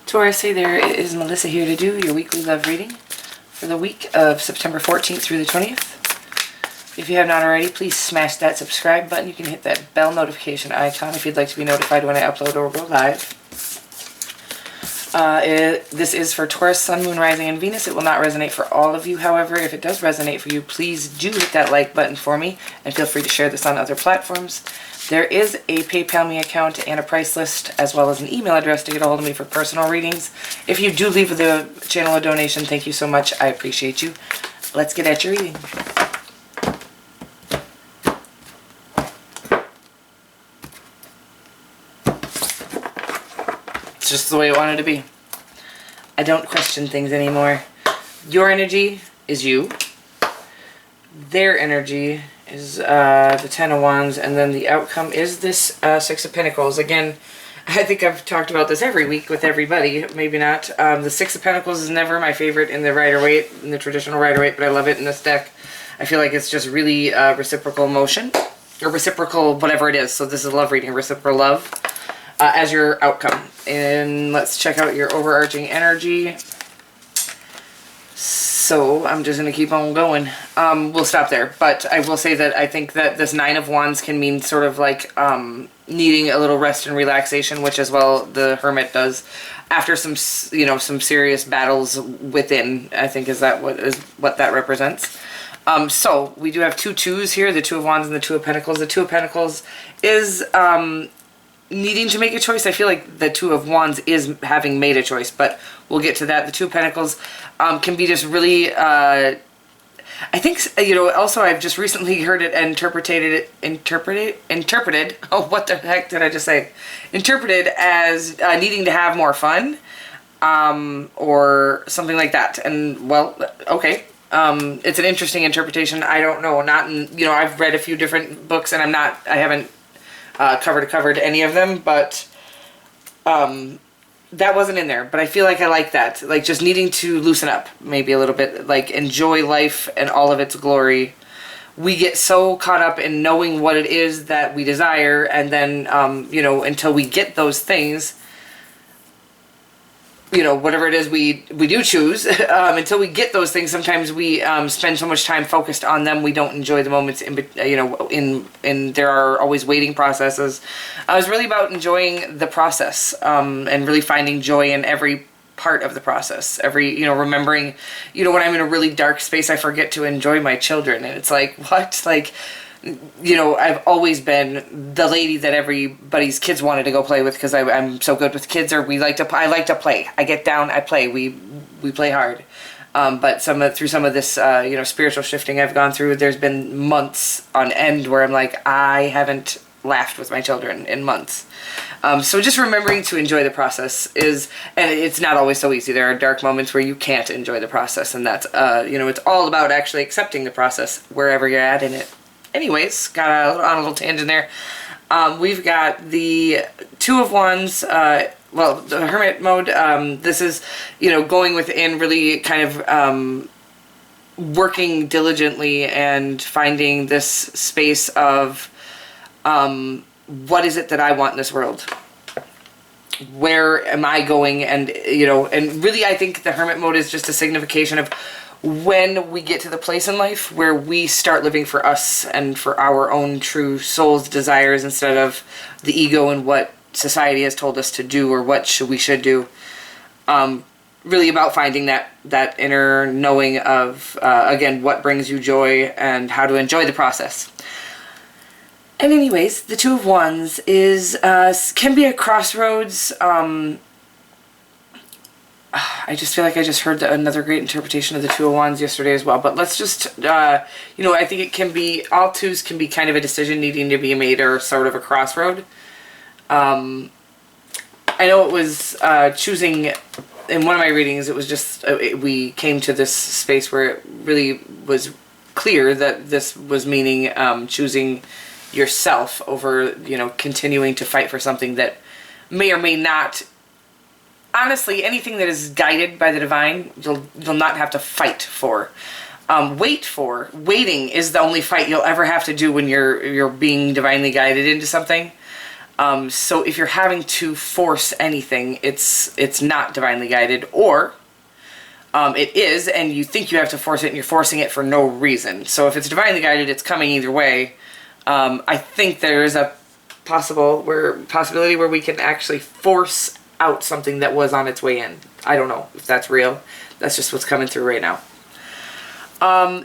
Taurus, hey there, it is Melissa here to do your weekly love reading for the week of September 14th through the 20th. If you have not already, please smash that subscribe button. You can hit that bell notification icon if you'd like to be notified when I upload or go live. This is for Taurus, Sun, Moon, Rising, and Venus. It will not resonate for all of you. However, if it does resonate for you, please do hit that like button for me and feel free to share this on other platforms. There is a PayPal me account and a price list, as well as an email address to get a hold of me for personal readings. If you do leave the channel a donation, thank you so much. I appreciate you. Let's get at your reading. It's just the way it wanted to be. I don't question things anymore. Your energy is you. Their energy is the Ten of Wands, and then the outcome is this Six of Pentacles. Again, I think I've talked about this every week with everybody, maybe not. The Six of Pentacles is never my favorite in the Rider-Waite, in the traditional Rider-Waite, but I love it in this deck. I feel like it's just really reciprocal emotion, or reciprocal whatever it is. So this is a love reading, reciprocal love as your outcome. And let's check out your overarching energy. So I'm just going to keep on going. We'll stop there. But I will say that I think that this Nine of Wands can mean sort of like needing a little rest and relaxation, which as well the Hermit does after some, you know, some serious battles within. I think is what that represents. So we do have two twos here, the Two of Wands and the Two of Pentacles. The Two of Pentacles is needing to make a choice. I feel like the Two of Wands is having made a choice, but we'll get to that. The Two of Pentacles can be just really, I think, you know, also I've just recently heard it interpreted, oh, what the heck did I just say? Interpreted as needing to have more fun, or something like that. And, well, okay. It's an interesting interpretation. I don't know. Not in, you know, I've read a few different books and I haven't covered any of them, but that wasn't in there. But I feel like I like that, like just needing to loosen up maybe a little bit, like enjoy life and all of its glory. We get so caught up in knowing what it is that we desire, and then you know, until we get those things, you know, whatever it is we do choose, until we get those things, sometimes we spend so much time focused on them, we don't enjoy the moments in, you know, in there are always waiting processes. It was really about enjoying the process, and really finding joy in every part of the process. Every, you know, remembering, you know, when I'm in a really dark space, I forget to enjoy my children, and it's like, what? Like, you know, I've always been the lady that everybody's kids wanted to go play with because I'm so good with kids, or I like to play. I get down, I play. We play hard. But through some of this, you know, spiritual shifting I've gone through, there's been months on end where I'm like, I haven't laughed with my children in months. So just remembering to enjoy the process is, and it's not always so easy. There are dark moments where you can't enjoy the process, and that's, you know, it's all about actually accepting the process wherever you're at in it. Anyways, got on a little tangent there. We've got the Two of Wands, well, the Hermit mode. This is, you know, going within, really kind of working diligently and finding this space of what is it that I want in this world? Where am I going? And, you know, and really I think the Hermit mode is just a signification of when we get to the place in life where we start living for us and for our own true soul's desires instead of the ego and what society has told us to do or what we should do. Really about finding that inner knowing of, again, what brings you joy and how to enjoy the process. And anyways, the Two of Wands is, can be a crossroads. I just feel like I just heard another great interpretation of the Two of Wands yesterday as well. But let's just, you know, I think it can be, all twos can be kind of a decision needing to be made, or sort of a crossroad. I know it was choosing, in one of my readings, it was just, we came to this space where it really was clear that this was meaning choosing yourself over, you know, continuing to fight for something that may or may not. Honestly, anything that is guided by the divine, you'll not have to fight for. Waiting is the only fight you'll ever have to do when you're being divinely guided into something. So if you're having to force anything, it's not divinely guided, or it is, and you think you have to force it, and you're forcing it for no reason. So if it's divinely guided, it's coming either way. I think there is a possibility where we can actually force out something that was on its way in. I don't know if that's real. That's just what's coming through right now.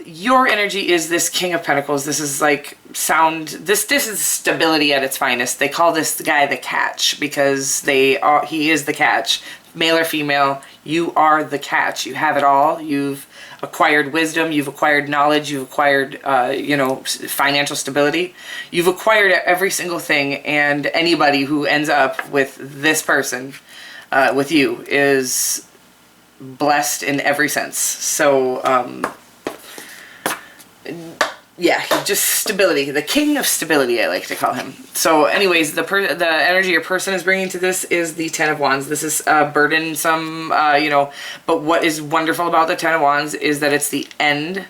Your energy is this King of Pentacles. This is like this is stability at its finest. They call this guy the catch because he is the catch. Male or female, you are the catch. You have it all. You've acquired wisdom, you've acquired knowledge, you've acquired, financial stability. You've acquired every single thing, and anybody who ends up with this person, with you, is blessed in every sense. So, yeah, just stability. The king of stability, I like to call him. So anyways, the energy your person is bringing to this is the Ten of Wands. This is burdensome, but what is wonderful about the Ten of Wands is that it's the end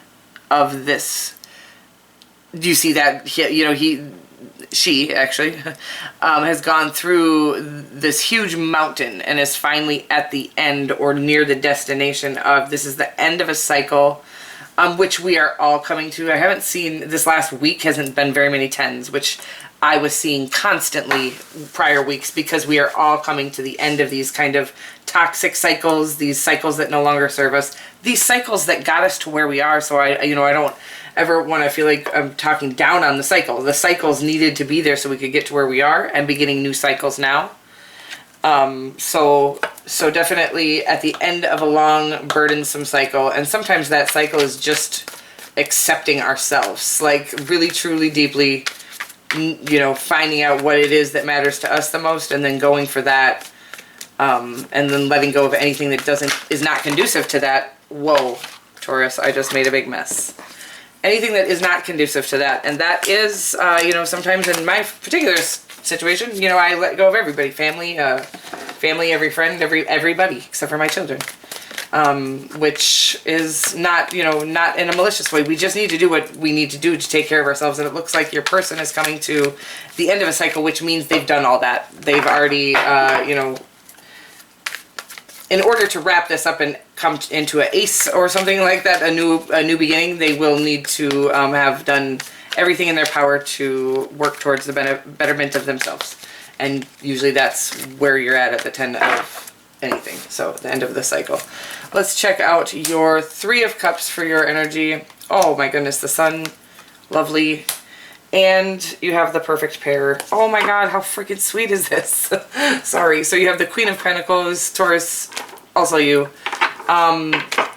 of this. Do you see that? She actually has gone through this huge mountain and is finally at the end or near the destination of, this is the end of a cycle. Which we are all coming to. I haven't seen, this last week hasn't been very many tens, which I was seeing constantly prior weeks, because we are all coming to the end of these kind of toxic cycles, these cycles that no longer serve us, these cycles that got us to where we are. So I don't ever want to feel like I'm talking down on the cycle. The cycles needed to be there so we could get to where we are and beginning new cycles now. So definitely at the end of a long, burdensome cycle, and sometimes that cycle is just accepting ourselves, like really, truly, deeply, finding out what it is that matters to us the most, and then going for that, and then letting go of anything that is not conducive to that. Whoa, Taurus, I just made a big mess. Anything that is not conducive to that, and that is, sometimes in my particular situation, I let go of everybody, family, every friend, everybody except for my children, which is not, not in a malicious way. We just need to do what we need to do to take care of ourselves, and it looks like your person is coming to the end of a cycle, which means they've done all that. They've already, in order to wrap this up and come into an ace or something like that, a new beginning, they will need to have done everything in their power to work towards the betterment of themselves. And usually that's where you're at the 10 of anything. So the end of the cycle. Let's check out your Three of Cups for your energy. Oh my goodness, the Sun, lovely. And you have the perfect pair. Oh my God, how freaking sweet is this? Sorry. So you have the Queen of Pentacles, Taurus, also you.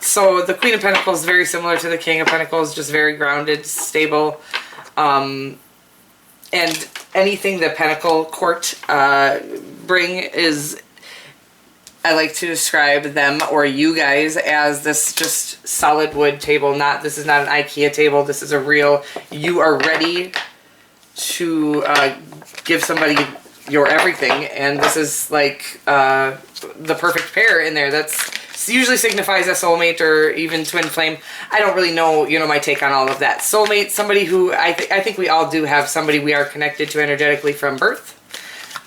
So the Queen of Pentacles is very similar to the King of Pentacles, just very grounded, stable. And anything the Pentacle Court bring is, I like to describe them or you guys as this just solid wood table. This is not an IKEA table. This is a real, you are ready to give somebody your everything, and this is like the perfect pair in there. That's usually signifies a soulmate or even twin flame. I don't really know, my take on all of that. Soulmate, somebody who I think we all do have somebody we are connected to energetically from birth,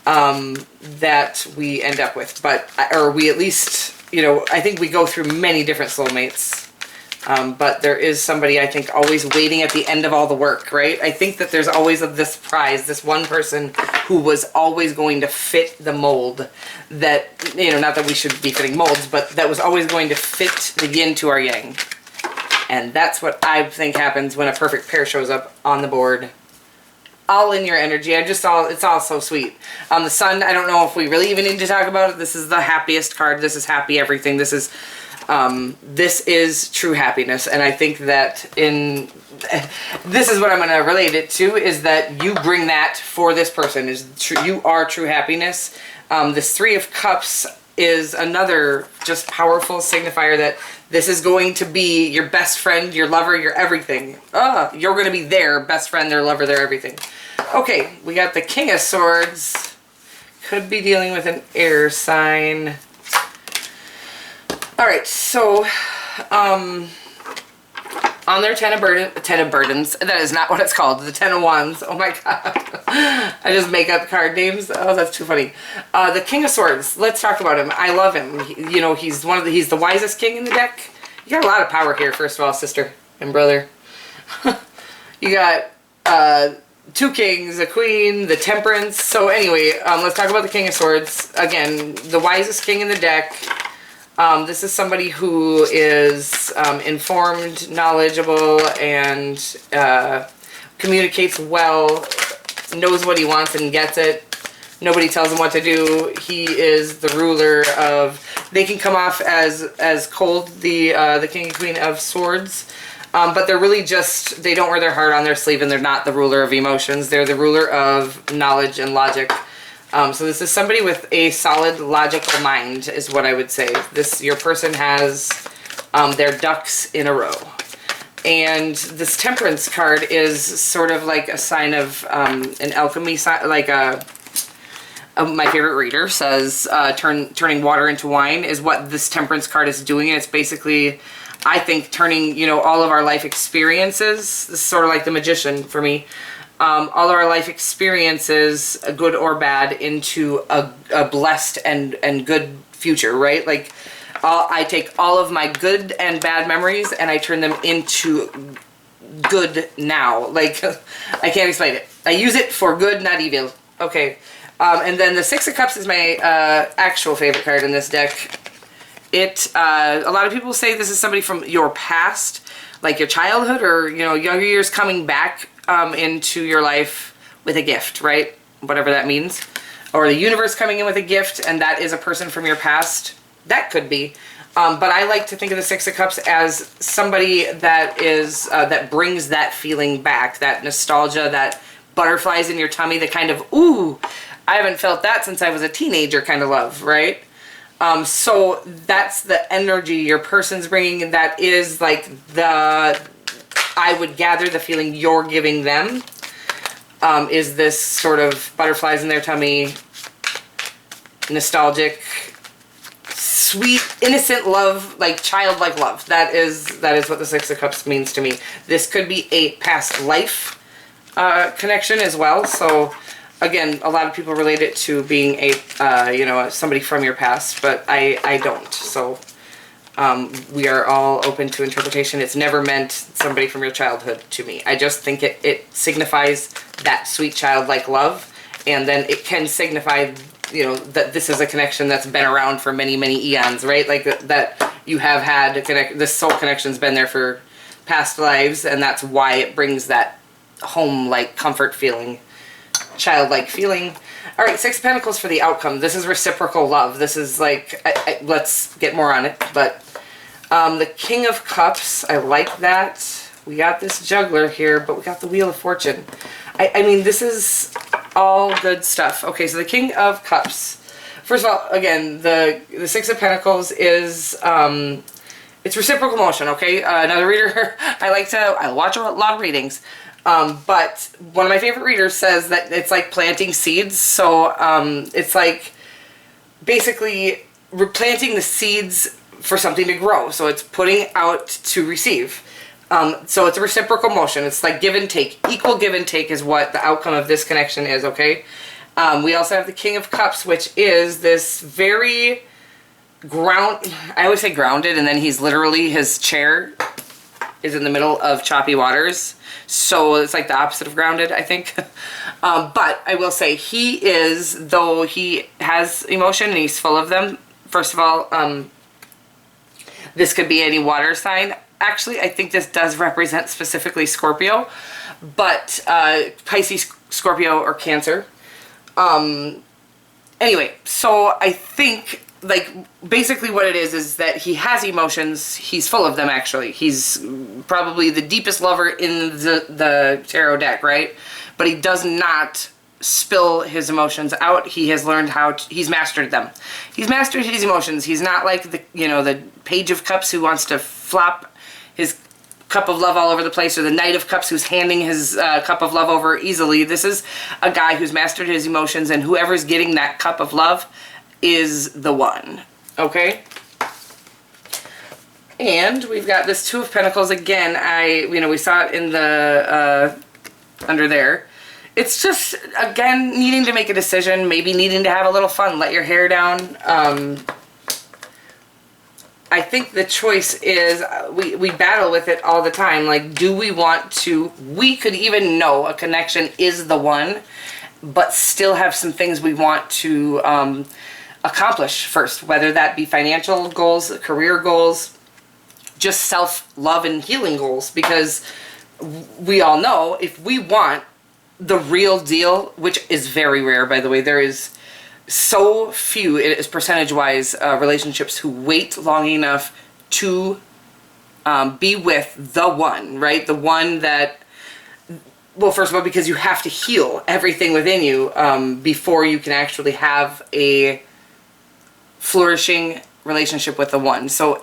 that we end up with, or we at least, I think we go through many different soulmates. But there is somebody, I think, always waiting at the end of all the work, right? I think that there's always this prize, this one person who was always going to fit the mold that, not that we should be fitting molds, but that was always going to fit the yin to our yang. And that's what I think happens when a perfect pair shows up on the board. All in your energy. It's all so sweet. The Sun, I don't know if we really even need to talk about it. This is the happiest card. This is happy everything. This is true happiness, and I think that this is what I'm going to relate it to, is that you bring that for this person. You are true happiness. This Three of Cups is another just powerful signifier that this is going to be your best friend, your lover, your everything. You're going to be their best friend, their lover, their everything. Okay, we got the King of Swords. Could be dealing with an air sign. All right, so On their ten of burdens, that is not what it's called, the 10 of wands. Oh my god. I just make up card names. Oh, that's too funny. The King of Swords, let's talk about him. I love him. You know, he's the wisest king in the deck. You got a lot of power here, first of all, sister and brother. You got 2 kings, a queen, the temperance. So anyway, let's talk about the King of Swords. Again, the wisest king in the deck. This is somebody who is informed, knowledgeable, and communicates well, knows what he wants and gets it. Nobody tells him what to do. He is the ruler of... They can come off as cold, the King and Queen of Swords, but they're really just... They don't wear their heart on their sleeve, and they're not the ruler of emotions. They're the ruler of knowledge and logic. So this is somebody with a solid logical mind, is what I would say. Your person has their ducks in a row. And this Temperance card is sort of like a sign of an alchemy, like my favorite reader says, turning water into wine is what this Temperance card is doing. And it's basically, I think, turning, you know, all of our life experiences, this is sort of like the Magician for me, all of our life experiences, good or bad, into a blessed and good future, right? Like, I take all of my good and bad memories and I turn them into good now. Like, I can't explain it. I use it for good, not evil. Okay. And then the Six of Cups is my actual favorite card in this deck. A lot of people say this is somebody from your past, like your childhood or, you know, younger years coming back into your life with a gift, right? Whatever that means. Or the universe coming in with a gift, and that is a person from your past. That could be. But I like to think of the Six of Cups as somebody that is that brings that feeling back, that nostalgia, that butterflies in your tummy, the kind of, ooh, I haven't felt that since I was a teenager kind of love, right? So that's the energy your person's bringing. That is like I would gather the feeling you're giving them is this sort of butterflies in their tummy, nostalgic, sweet, innocent love, like childlike love. That is what the Six of Cups means to me. This could be a past life connection as well. So again, a lot of people relate it to being a you know, somebody from your past, but I don't. So we are all open to interpretation. It's never meant somebody from your childhood to me. I just think it signifies that sweet childlike love, and then it can signify, you know, that this is a connection that's been around for many, many eons, right? Like that you have had a this soul connection's been there for past lives, and that's why it brings that home-like comfort feeling, childlike feeling. All right, Six of Pentacles for the outcome. This is reciprocal love. This is like, let's get more on it. But the King of Cups, I like that. We got this Juggler here, but we got the Wheel of Fortune. I mean, this is all good stuff. Okay, so the King of Cups. First of all, again, the Six of Pentacles is, it's reciprocal motion, okay? Another reader, I watch a lot of readings. But one of my favorite readers says that it's like planting seeds. So it's like basically replanting the seeds for something to grow. So it's putting out to receive. So it's a reciprocal motion. It's like give and take. Equal give and take is what the outcome of this connection is, okay? We also have the King of Cups, which is this very I always say grounded, and then he's literally, his chair is in the middle of choppy waters. So it's like the opposite of grounded, I think. But I will say he is, though he has emotion and he's full of them. First of all, this could be any water sign. Actually, I think this does represent specifically Scorpio, but Pisces, Scorpio, or Cancer. Anyway, so I think, like, basically what it is that he has emotions. He's full of them, actually. He's probably the deepest lover in the tarot deck, right? But he does not spill his emotions out. He has learned he's mastered them. He's mastered his emotions. He's not like the Page of Cups who wants to flop his cup of love all over the place, or the Knight of Cups who's handing his cup of love over easily. This is a guy who's mastered his emotions, and whoever's getting that cup of love is the one. Okay? And we've got this Two of Pentacles again. We saw it in the, under there. It's just, again, needing to make a decision, maybe needing to have a little fun, let your hair down. I think the choice is, we battle with it all the time. Like, do we want to, we could even know a connection is the one, but still have some things we want to accomplish first, whether that be financial goals, career goals, just self-love and healing goals, because we all know if we want the real deal, which is very rare, by the way, there is so few, it is percentage-wise, relationships who wait long enough to be with the one, right? The one that, well, first of all, because you have to heal everything within you before you can actually have a flourishing relationship with the one. So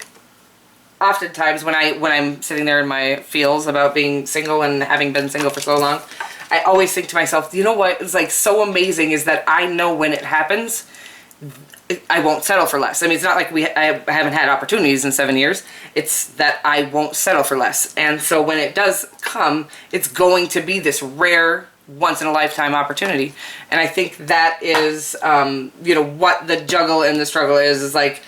oftentimes when I'm sitting there in my feels about being single and having been single for so long, I always think to myself, you know what is like so amazing is that I know when it happens, I won't settle for less. I mean, it's not like I haven't had opportunities in 7 years. It's that I won't settle for less. And so when it does come, it's going to be this rare, once-in-a-lifetime opportunity. And I think that is, what the juggle and the struggle is like,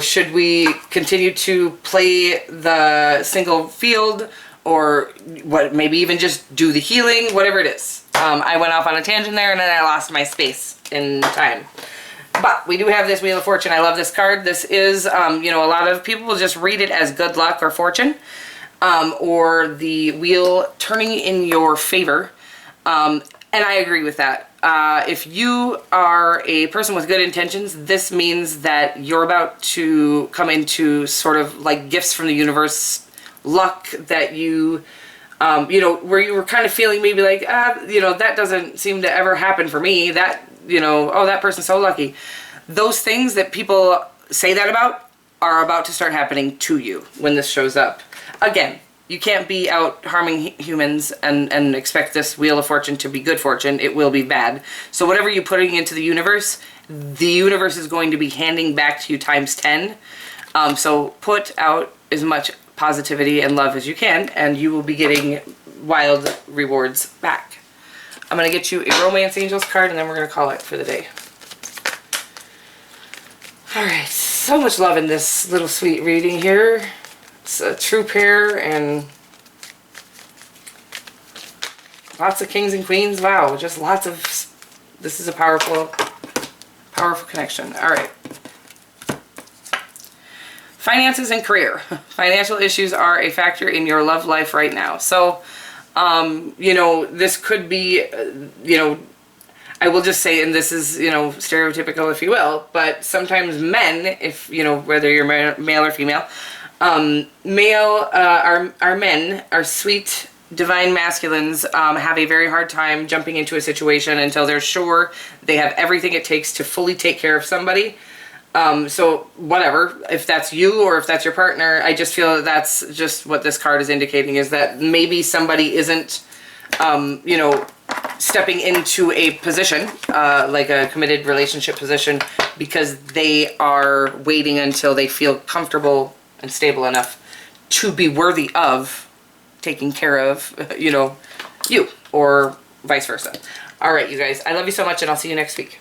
should we continue to play the single field, or what? Maybe even just do the healing, whatever it is. I went off on a tangent there, and then I lost my space in time. But we do have this Wheel of Fortune. I love this card. This is, a lot of people will just read it as good luck or fortune, or the wheel turning in your favor. And I agree with that. If you are a person with good intentions, this means that you're about to come into sort of like gifts from the universe, luck that you, where you were kind of feeling maybe like, that doesn't seem to ever happen for me. That, oh, that person's so lucky. Those things that people say that about are about to start happening to you when this shows up. Again, you can't be out harming humans and expect this Wheel of Fortune to be good fortune. It will be bad. So whatever you're putting into the universe is going to be handing back to you times 10. So put out as much positivity and love as you can, and you will be getting wild rewards back. I'm going to get you a Romance Angels card, and then we're going to call it for the day. Alright, so much love in this little sweet reading here. It's a true pair, and lots of kings and queens. Wow, just lots of... This is a powerful, powerful connection. Alright. Finances and career. Financial issues are a factor in your love life right now. So, this could be, I will just say, and this is, stereotypical, if you will, but sometimes men, if, whether you're male or female, our men, our sweet, divine masculines, have a very hard time jumping into a situation until they're sure they have everything it takes to fully take care of somebody. So whatever, if that's you or if that's your partner, I just feel that that's just what this card is indicating, is that maybe somebody isn't, stepping into a position, like a committed relationship position, because they are waiting until they feel comfortable and stable enough to be worthy of taking care of, you, or vice versa. All right, you guys, I love you so much, and I'll see you next week.